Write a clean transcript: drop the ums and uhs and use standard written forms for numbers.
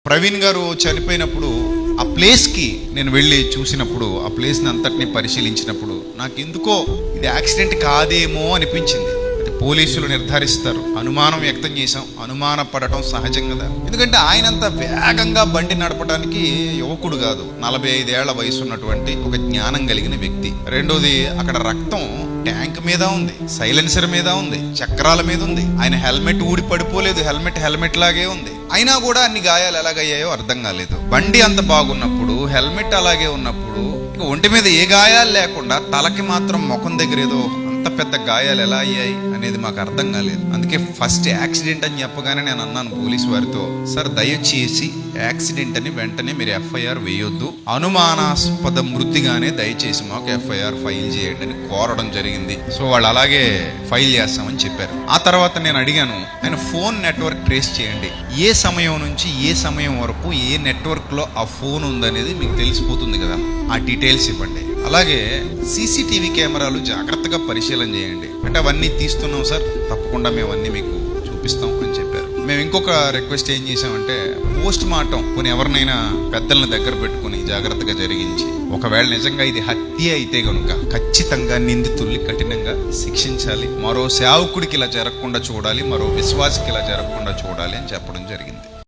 ప్రవీణ్ గారు చనిపోయినప్పుడు ఆ ప్లేస్కి నేను వెళ్ళి చూసినప్పుడు, ఆ ప్లేస్ని అంతటిని పరిశీలించినప్పుడు నాకు ఎందుకో ఇది యాక్సిడెంట్ కాదేమో అనిపించింది. అది పోలీసులు నిర్ధారిస్తారు. అనుమానం వ్యక్తం చేశాం. అనుమాన పడటం సహజం కదా, ఎందుకంటే ఆయనంత వేగంగా బండి నడపడానికి యువకుడు కాదు, 45 ఏళ్ల వయసు ఉన్నటువంటి ఒక జ్ఞానం కలిగిన వ్యక్తి. రెండోది, అక్కడ రక్తం ట్యాంక్ మీద ఉంది, సైలెన్సర్ మీద ఉంది, చక్రాల మీద ఉంది. ఆయన హెల్మెట్ ఊడి పడిపోలేదు, హెల్మెట్ లాగే ఉంది. అయినా కూడా అన్ని గాయాలు ఎలాగయ్యాయో అర్థం కాలేదు. బండి అంత బాగున్నప్పుడు, హెల్మెట్ అలాగే ఉన్నప్పుడు, ఇక ఒంటి మీద ఏ గాయాలు లేకుండా తలకి మాత్రం ముఖం దగ్గర ఏదో అంత పెద్ద గాయాలు ఎలా అయ్యాయి అనేది మాకు అర్థం కాలేదు. అందుకే ఫస్ట్ యాక్సిడెంట్ అని చెప్పగానే నేను అన్నాను పోలీసు వారితో, సార్ దయచేసి యాక్సిడెంట్ అని వెంటనే మీరు ఎఫ్ఐఆర్ వేయొద్దు, అనుమానాస్పద మృతిగానే దయచేసి మాకు ఎఫ్ఐఆర్ ఫైల్ చేయండి అని కోరడం జరిగింది. సో వాళ్ళు అలాగే ఫైల్ చేస్తామని చెప్పారు. ఆ తర్వాత నేను అడిగాను, ఆయన ఫోన్ నెట్వర్క్ ట్రేస్ చేయండి, ఏ సమయం నుంచి ఏ సమయం వరకు ఏ నెట్వర్క్ లో ఆ ఫోన్ ఉందనేది మీకు తెలిసిపోతుంది కదా, ఆ డీటెయిల్స్ ఇవ్వండి. అలాగే సీసీటీవీ కెమెరాలు జాగ్రత్తగా పరిశీలన చేయండి. అంటే అవన్నీ తీస్తున్నాం సార్, తప్పకుండా మేము అన్నీ మీకు చూపిస్తాం అని చెప్పారు. మేము ఇంకొక రిక్వెస్ట్ ఏం చేసామంటే, పోస్ట్ మార్టం కొన్ని ఎవరినైనా పెద్దలను దగ్గర పెట్టుకుని జాగ్రత్తగా జరిగించి, ఒకవేళ నిజంగా ఇది హత్య అయితే కనుక ఖచ్చితంగా నిందితుల్ని కఠినంగా శిక్షించాలి, మరో సేవకుడికి ఇలా జరగకుండా చూడాలి, మరో విశ్వాసికి ఇలా జరగకుండా చూడాలి అని చెప్పడం జరిగింది.